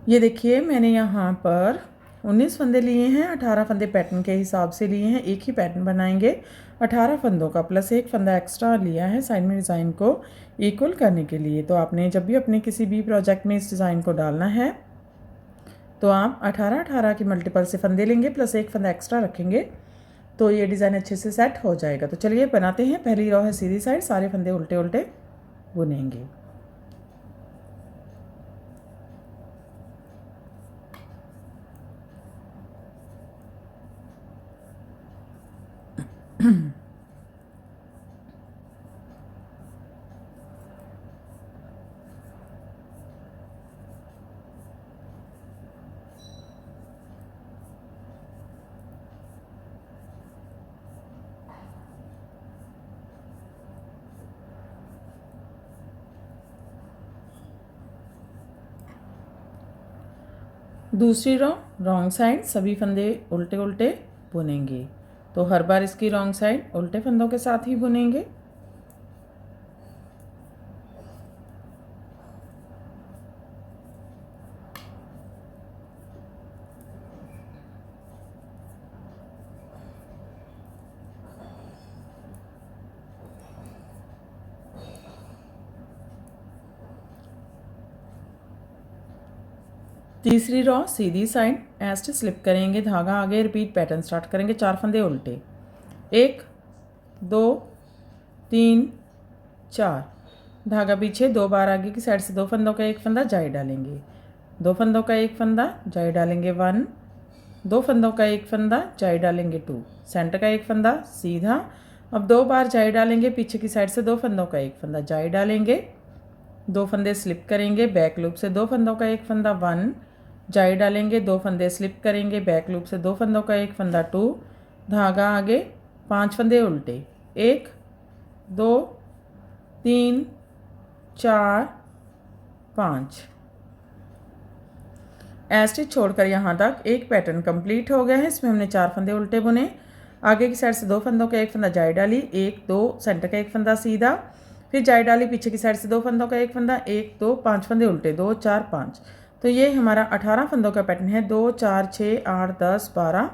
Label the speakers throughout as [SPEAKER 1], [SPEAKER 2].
[SPEAKER 1] ये देखिए मैंने यहाँ पर 19 फंदे लिए हैं, 18 फंदे पैटर्न के हिसाब से लिए हैं। एक ही पैटर्न बनाएंगे। 18 फंदों का प्लस एक फंदा एक्स्ट्रा लिया है साइड में डिज़ाइन को इक्वल करने के लिए। तो आपने जब भी अपने किसी भी प्रोजेक्ट में इस डिज़ाइन को डालना है तो आप 18-18 की मल्टीपल से फंदे लेंगे, प्लस एक फंदा एक्स्ट्रा रखेंगे, तो ये डिज़ाइन अच्छे से सेट हो जाएगा। तो चलिए बनाते हैं। पहली रो है सीधी साइड, सारे फंदे उल्टे उल्टे बुनेंगे। दूसरी रो रॉन्ग साइड, सभी फंदे उल्टे उल्टे बुनेंगे। तो हर बार इसकी रॉन्ग साइड उल्टे फंदों के साथ ही बुनेंगे। तीसरी रो सीधी साइड, एस्ट स्लिप करेंगे, धागा आगे, रिपीट पैटर्न स्टार्ट करेंगे। 4 फंदे उल्टे, 1 2 3 4, धागा पीछे, 2 बार आगे की साइड से 2 फंदों का एक फंदा जाई डालेंगे, 2 फंदों का एक फंदा जाई डालेंगे 1, 2 फंदों का एक फंदा जाई डालेंगे 2, सेंटर का एक फंदा सीधा। अब 2 बार जाई डालेंगे, पीछे की साइड से 2 फंदों का एक फंदा जाई डालेंगे, 2 फंदे स्लिप करेंगे, बैक लूप से 2 फंदों का एक फंदा 1 जाई डालेंगे, 2 फंदे स्लिप करेंगे, बैक लूप से 2 फंदों का एक फंदा 2, धागा आगे, 5 फंदे उल्टे, 1 2 3 4 5। स्टिच छोड़कर यहाँ तक एक पैटर्न कंप्लीट हो गया है। इसमें हमने 4 फंदे उल्टे बुने, आगे की साइड से 2 फंदों का एक फंदा जाई डाली, 1 2 सेंटर का एक फंदा सीधा, फिर जाई डाली, पीछे की साइड से 2 फंदों का एक फंदा, 1 2 5 फंदे उल्टे, 2 4 5। तो ये हमारा 18 फंदों का पैटर्न है। 2 4 6 8 10 12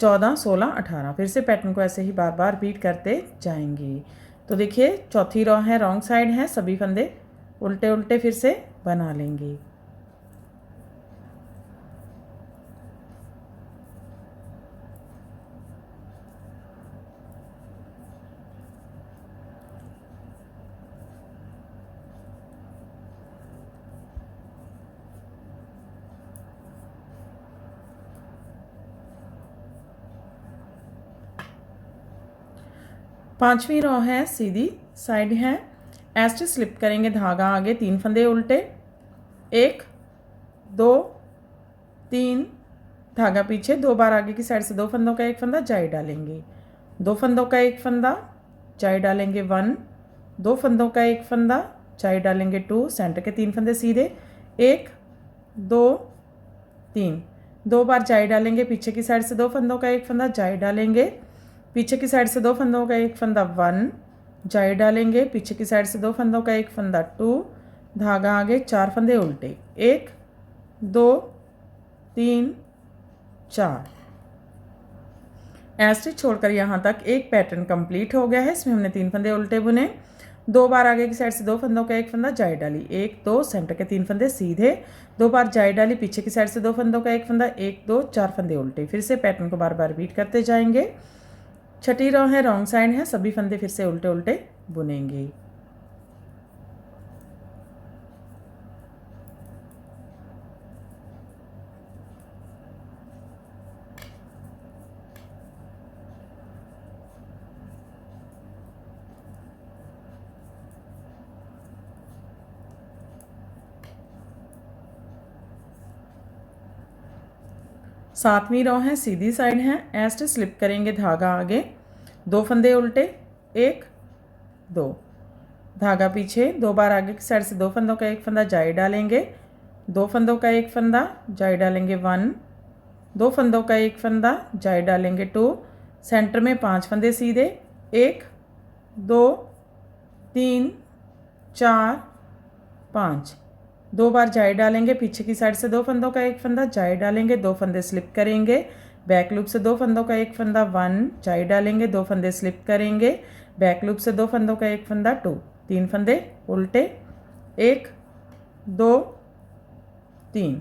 [SPEAKER 1] 14 16 18। फिर से पैटर्न को ऐसे ही बार बार रिपीट करते जाएंगे। तो देखिए चौथी रो है, रॉन्ग साइड है, सभी फंदे उल्टे उल्टे फिर से बना लेंगे। पांचवी रो है, सीधी साइड है, एस्ट स्लिप करेंगे, धागा आगे, 3 फंदे उल्टे, 1 2 3, धागा पीछे, 2 बार आगे की साइड से 2 फंदों का एक फंदा जाई डालेंगे, 2 फंदों का एक फंदा जाई डालेंगे 1, 2 फंदों का एक फंदा जाई डालेंगे 2, सेंटर के 3 फंदे सीधे, 1 2 3, 2 बार जाई डालेंगे, पीछे की साइड से 2 फंदों का एक फंदा जाई डालेंगे, पीछे की साइड से 2 फंदों का एक फंदा 1 जाई डालेंगे, पीछे की साइड से 2 फंदों का एक फंदा 2, धागा आगे, 4 फंदे उल्टे, 1 2 3 4। स्टिच छोड़कर यहाँ तक एक पैटर्न कंप्लीट हो गया है। इसमें हमने 3 फंदे उल्टे बुने, 2 बार आगे की साइड से 2 फंदों का एक फंदा जाई डाली, 1 2 सेंटर के 3 फंदे सीधे, 2 बार जाई डाली, पीछे की साइड से 2 फंदों का एक फंदा, 1 2 4 फंदे उल्टे। फिर से पैटर्न को बार बार रिपीट करते जाएंगे। छठी रो है, रॉन्ग साइड है, सभी फंदे फिर से उल्टे उल्टे बुनेंगे। सातवीं रो है, सीधी साइड है, एस्ट स्लिप करेंगे, धागा आगे, 2 फंदे उल्टे, 1 2, धागा पीछे, 2 बार आगे की साइड से 2 फंदों का एक फंदा जाई डालेंगे, 2 फंदों का एक फंदा जाई डालेंगे 1, 2 फंदों का एक फंदा जाई डालेंगे 2, सेंटर में 5 फंदे सीधे, 1 2 3 4 5, 2 बार जाई डालेंगे, पीछे की साइड से 2 फंदों का एक फंदा, जाई डालेंगे, 2 फंदे स्लिप करेंगे, बैक लूप से 2 फंदों का एक फंदा 1, जाई डालेंगे, 2 फंदे स्लिप करेंगे, बैक लूप से 2 फंदों का एक फंदा 2, 3 फंदे उल्टे, 1 2 3।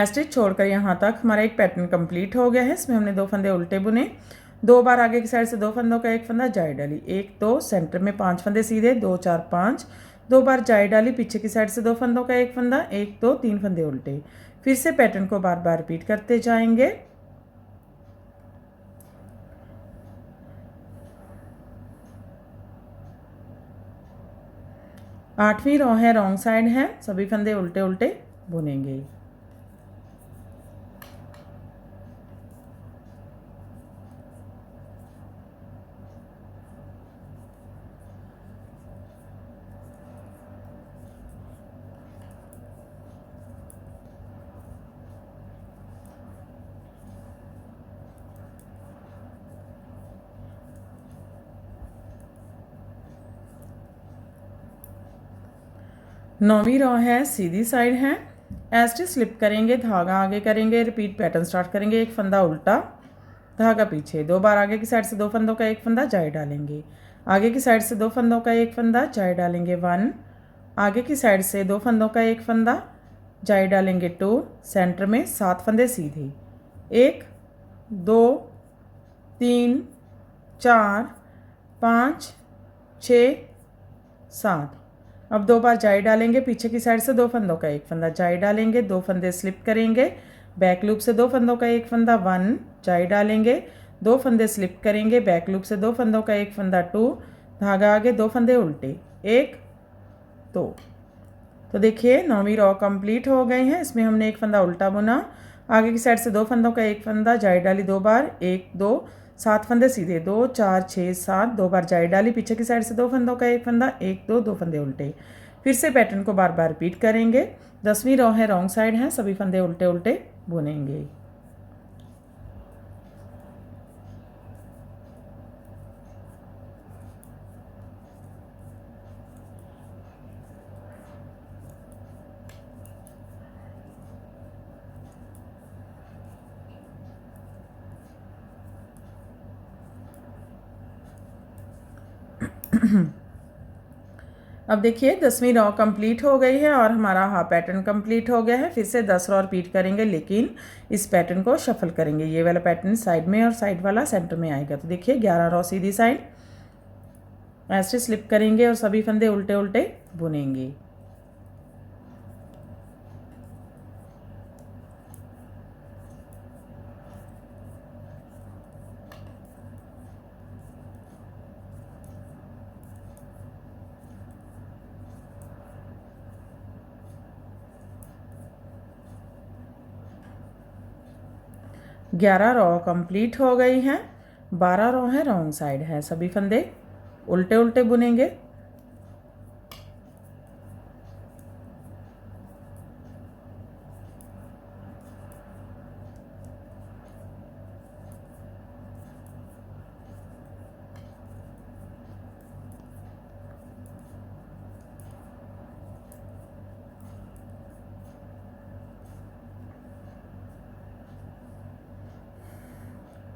[SPEAKER 1] स्टिच छोड़कर यहाँ तक हमारा एक पैटर्न कंप्लीट हो गया है। इसमें हमने 2 फंदे उल्टे बुने, 2 बार आगे की साइड से 2 फंदों का एक फंदा, जाई डाली, 1 2, सेंटर में 5 फंदे सीधे, 2 4 5, 2 बार जाई डाली, पीछे की साइड से 2 फंदों का एक फंदा, 1 2 3 फंदे उल्टे। फिर से पैटर्न को बार बार रिपीट करते जाएंगे। आठवीं रो है, रॉन्ग साइड है, सभी फंदे उल्टे उल्टे बुनेंगे। नौवीं रो है, सीधी साइड है, स्टिच स्लिप करेंगे, धागा आगे करेंगे, रिपीट पैटर्न स्टार्ट करेंगे, एक फंदा उल्टा, धागा पीछे, 2 बार आगे की साइड से 2 फंदों का एक फंदा, जाई डालेंगे, आगे की साइड से 2 फंदों का एक फंदा, जाई डालेंगे 1, आगे की साइड से 2 फंदों का एक फंदा, जाई डालेंगे 2, सेंटर में 7 फंदे सीधे, 1 2 3 4 5 6 7। अब 2 बार जाई डालेंगे, पीछे की साइड से 2 फंदों का एक फंदा, जाई डालेंगे, 2 फंदे स्लिप करेंगे, बैक लूप से 2 फंदों का एक फंदा 1, जाई डालेंगे, 2 फंदे स्लिप करेंगे, बैक लूप से 2 फंदों का एक फंदा 2, धागा आगे, 2 फंदे उल्टे, 1 2। तो देखिए नौवीं रो कंप्लीट हो गई है। इसमें हमने एक फंदा उल्टा बुना, आगे की साइड से 2 फंदों का एक फंदा, जाई डाली 2 बार, 1 2, 7 फंदे सीधे, 2 4 6 7, 2 बार जाई डाली, पीछे की साइड से 2 फंदों का एक फंदा, 1 2, 2 फंदे उल्टे। फिर से पैटर्न को बार बार रिपीट करेंगे। 10वीं रो है, रॉन्ग साइड है, सभी फंदे उल्टे उल्टे बुनेंगे। अब देखिए 10वीं रो कंप्लीट हो गई है और हमारा हाफ पैटर्न कंप्लीट हो गया है। फिर से 10 रो रिपीट करेंगे, लेकिन इस पैटर्न को शफल करेंगे। ये वाला पैटर्न साइड में और साइड वाला सेंटर में आएगा। तो देखिए 11 रो सीधी साइड, ऐसे स्लिप करेंगे और सभी फंदे उल्टे उल्टे बुनेंगे। ग्यारह रो कंप्लीट हो गई हैं। 12 रो है, रॉन्ग साइड है, सभी फंदे उल्टे उल्टे बुनेंगे।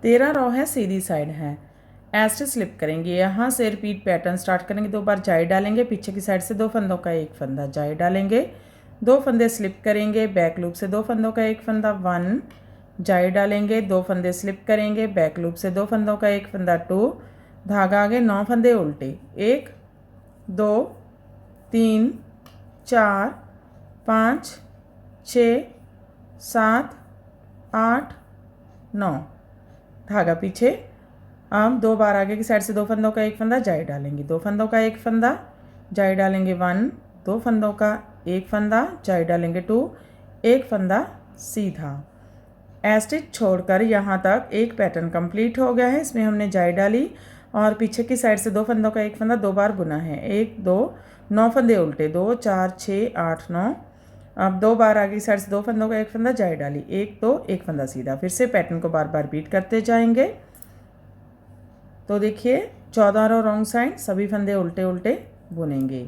[SPEAKER 1] तेरह रो है, सीधी साइड है, ऐसे स्लिप करेंगे। यहाँ से रिपीट पैटर्न स्टार्ट करेंगे। 2 बार जाई डालेंगे, पीछे की साइड से 2 फंदों का एक फंदा, जाई डालेंगे, 2 फंदे स्लिप करेंगे, बैक लूप से 2 फंदों का एक फंदा 1, जाई डालेंगे, 2 फंदे स्लिप करेंगे, बैक लूप से 2 फंदों का एक फंदा 2, धागा आगे, 9 फंदे उल्टे, 1 2 3 4 5 6 7 8 9, धागा पीछे। अब 2 बार आगे की साइड से 2 फंदों का एक फंदा, जाई डालेंगे, 2 फंदों का एक फंदा, जाई डालेंगे 1, 2 फंदों का एक फंदा, जाई डालेंगे 2, एक फंदा सीधा। स्टिच छोड़कर यहाँ तक एक पैटर्न कंप्लीट हो गया है। इसमें हमने जाई डाली और पीछे की साइड से 2 फंदों का एक फंदा 2 बार बुना है, 1 2, 9 फंदे उल्टे, 2 4 6 8 9। अब 2 बार आगे की साइड से 2 फंदों का एक फंदा, जाई डाली, 1 2, एक फंदा सीधा। फिर से पैटर्न को बार बार रिपीट करते जाएंगे। तो देखिए 14 रो रॉन्ग साइड, सभी फंदे उल्टे उल्टे बुनेंगे।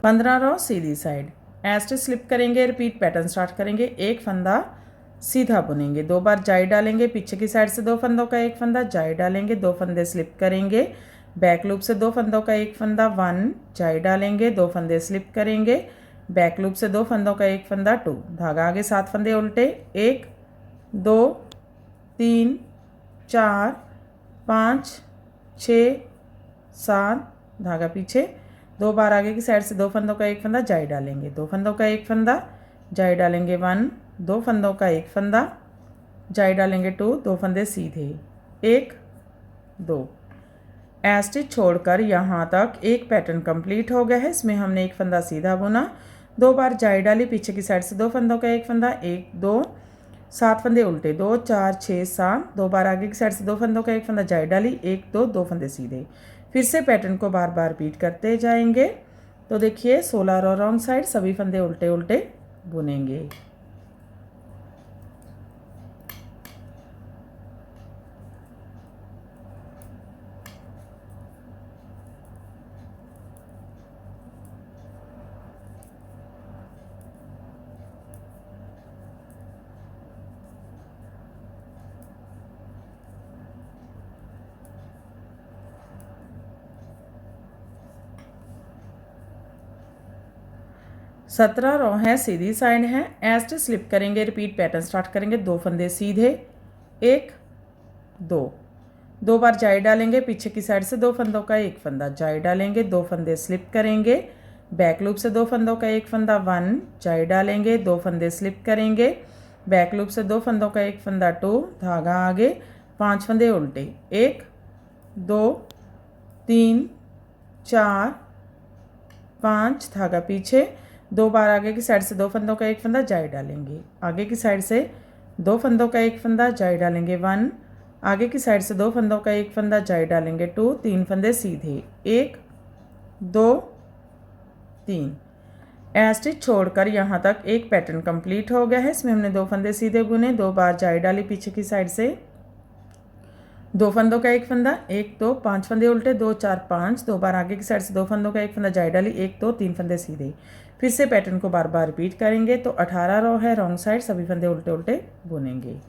[SPEAKER 1] 15 रो सीधी साइड, एस्ट स्लिप करेंगे, रिपीट पैटर्न स्टार्ट करेंगे, एक फंदा सीधा बुनेंगे, 2 बार जाई डालेंगे, पीछे की साइड से 2 फंदों का एक फंदा जाई डालेंगे, 2 फंदे स्लिप करेंगे, बैक लूप से 2 फंदों का एक फंदा 1 जाई डालेंगे, 2 फंदे स्लिप करेंगे, बैक लूप से 2 फंदों का एक फंदा 2, धागा आगे 7 फंदे उल्टे, 1 2 3 4 5 6 7, धागा पीछे, 2 बार आगे की साइड से 2 फंदों का एक फंदा जाई डालेंगे, 2 फंदों का एक फंदा जाई डालेंगे 1, 2 फंदों का एक फंदा जाई डालेंगे 2, 2 फंदे सीधे 1 2, स्टिच छोड़कर यहाँ तक एक पैटर्न कंप्लीट हो गया है। इसमें हमने एक फंदा सीधा बुना, 2 बार जाई डाली, पीछे की साइड से 2 फंदों का एक फंदा 1 2, 7 फंदे उल्टे 2 4 6 7, 2 बार आगे की साइड से 2 फंदों का एक फंदा जाई डाली 1 2, 2 फंदे सीधे। फिर से पैटर्न को बार बार रिपीट करते जाएंगे। तो देखिए 16 रो रॉन्ग साइड, सभी फंदे उल्टे उल्टे बुनेंगे। सत्रह रो है, सीधी साइड है, एस्ट स्लिप करेंगे, रिपीट पैटर्न स्टार्ट करेंगे, 2 फंदे सीधे 1 2, 2 बार जाई डालेंगे, पीछे की साइड से 2 फंदों का एक फंदा जाई डालेंगे, 2 फंदे स्लिप करेंगे, बैक लूप से 2 फंदों का एक फंदा 1 जाई डालेंगे, 2 फंदे स्लिप करेंगे, बैक लूप से 2 फंदों का एक फंदा 2, धागा आगे 5 फंदे उल्टे 1 2 3 4 5, धागा पीछे, 2 बार आगे की साइड से 2 फंदों का एक फंदा जाई डालेंगे, आगे की साइड से 2 फंदों का एक फंदा जाई डालेंगे 1, आगे की साइड से 2 फंदों का एक फंदा जाई डालेंगे 2, 3 फंदे सीधे 1 2 3। स्टिच छोड़कर यहाँ तक एक पैटर्न कंप्लीट हो गया है। इसमें हमने 2 फंदे सीधे बुने, 2 बार जाई डाली, पीछे की साइड से 2 फंदों का एक फंदा 1 2, 5 फंदे उल्टे 2 4 5, 2 बार आगे की साइड से 2 फंदों का एक फंदा जाई डाली 1 2, 3 फंदे सीधे। फिर से पैटर्न को बार बार रिपीट करेंगे। तो 18 रो है, रॉन्ग साइड, सभी फंदे उल्टे उल्टे बुनेंगे।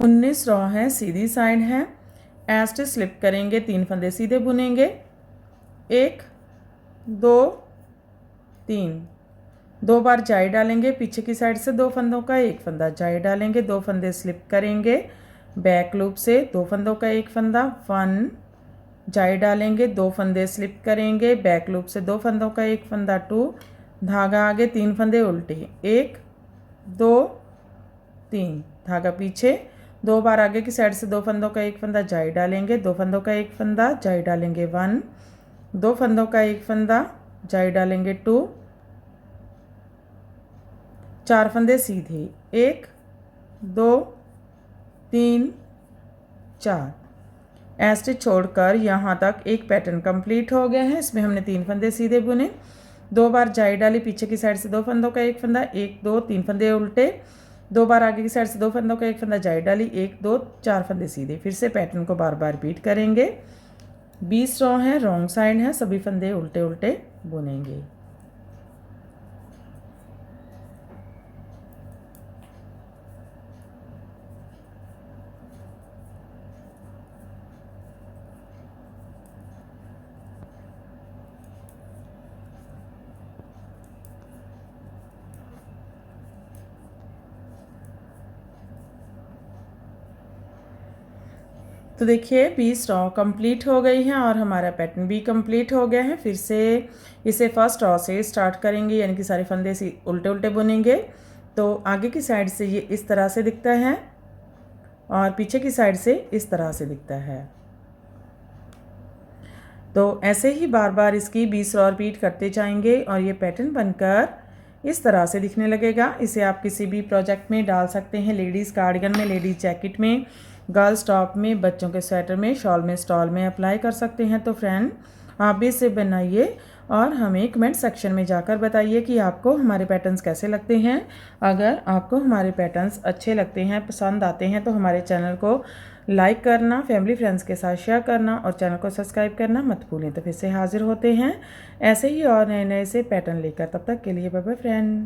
[SPEAKER 1] उन्नीस रो है, सीधी साइड है, एस्ट स्लिप करेंगे, 3 फंदे सीधे बुनेंगे, 1 2 3, 2 बार जाई डालेंगे, पीछे की साइड से 2 फंदों का एक फंदा जाई डालेंगे, 2 फंदे स्लिप करेंगे, बैक लूप से 2 फंदों का एक फंदा 1 जाई डालेंगे, 2 फंदे स्लिप करेंगे, बैक लूप से 2 फंदों का एक फंदा 2, धागा आगे 3 फंदे उल्टे 1 2 3, धागा पीछे, 2 बार आगे की साइड से 2 फंदों का एक फंदा जाई डालेंगे, 2 फंदों का एक फंदा जाई डालेंगे 1, 2 फंदों का एक फंदा जाई डालेंगे 2, 4 फंदे सीधे 1 2 3 4। स्टिच छोड़कर यहाँ तक एक पैटर्न कंप्लीट हो गया है। इसमें हमने 3 फंदे सीधे बुने, 2 बार जाई डाली, पीछे की साइड से 2 फंदों का एक फंदा 1 2, 3 फंदे उल्टे, 2 बार आगे की साइड से 2 फंदों का एक फंदा जाई डाली 1 2, 4 फंदे सीधे। फिर से पैटर्न को बार बार रिपीट करेंगे। 20 रो है, रॉन्ग साइड है, सभी फंदे उल्टे उल्टे बुनेंगे। तो देखिए 20 रो कंप्लीट हो गई हैं और हमारा पैटर्न भी कंप्लीट हो गया है। फिर से इसे फर्स्ट रो से स्टार्ट करेंगे, यानी कि सारे फंदे से उल्टे उल्टे बुनेंगे। तो आगे की साइड से ये इस तरह से दिखता है और पीछे की साइड से इस तरह से दिखता है। तो ऐसे ही बार बार इसकी 20 रो रिपीट करते जाएंगे और ये पैटर्न बनकर इस तरह से दिखने लगेगा। इसे आप किसी भी प्रोजेक्ट में डाल सकते हैं, लेडीज़ कार्डिगन में, लेडीज़ जैकेट में, गर्ल्स टॉप में, बच्चों के स्वेटर में, शॉल में, स्टॉल में अप्लाई कर सकते हैं। तो फ्रेंड आप भी इसे बनाइए और हमें कमेंट सेक्शन में जाकर बताइए कि आपको हमारे पैटर्न्स कैसे लगते हैं। अगर आपको हमारे पैटर्न्स अच्छे लगते हैं, पसंद आते हैं, तो हमारे चैनल को लाइक करना, फैमिली फ्रेंड्स के साथ शेयर करना और चैनल को सब्सक्राइब करना मत भूलें। तो फिर से हाजिर होते हैं ऐसे ही और नए नए से पैटर्न लेकर। तब तक के लिए बाय बाय फ्रेंड।